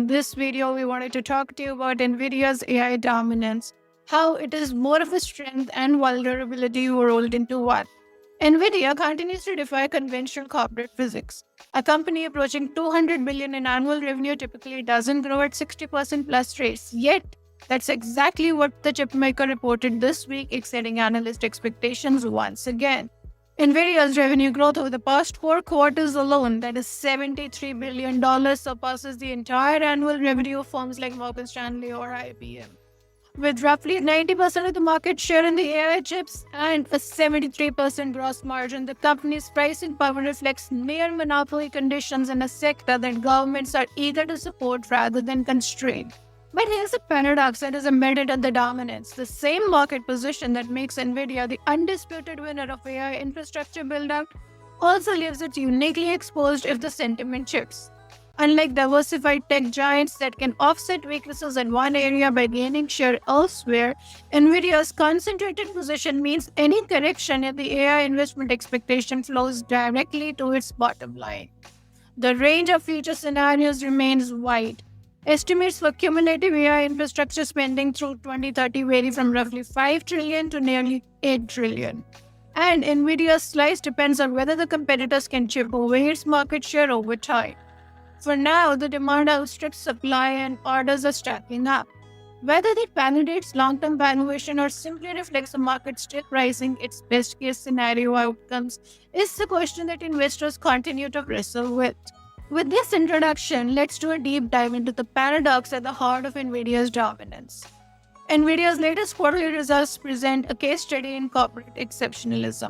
in this video, we wanted to talk to you about NVIDIA's AI dominance, how it is more of a strength and vulnerability rolled into one. NVIDIA continues to defy conventional corporate physics. A company approaching 200 billion in annual revenue typically doesn't grow at 60% plus rates. Yet, that's exactly what the chipmaker reported this week, exceeding analyst expectations once again. NVIDIA's revenue growth over the past 4 quarters alone, that is $73 billion, surpasses the entire annual revenue of firms like Morgan Stanley or IBM. With roughly 90% of the market share in the AI chips and a 73% gross margin, the company's pricing power reflects near monopoly conditions in a sector that governments are eager to support rather than constrain. But here's a paradox that is embedded in the dominance. The same market position that makes NVIDIA the undisputed winner of AI infrastructure build-out also leaves it uniquely exposed if the sentiment shifts. Unlike diversified tech giants that can offset weaknesses in one area by gaining share elsewhere, NVIDIA's concentrated position means any correction in the AI investment expectation flows directly to its bottom line. The range of future scenarios remains wide. Estimates for cumulative AI infrastructure spending through 2030 vary from roughly 5 trillion to nearly 8 trillion. And NVIDIA's slice depends on whether the competitors can chip away its market share over time. For now, the demand outstrips supply and orders are stacking up. Whether that validates long-term valuation or simply reflects the market still pricing its best-case scenario outcomes is the question that investors continue to wrestle with. With this introduction, let's do a deep dive into the paradox at the heart of NVIDIA's dominance. NVIDIA's latest quarterly results present a case study in corporate exceptionalism.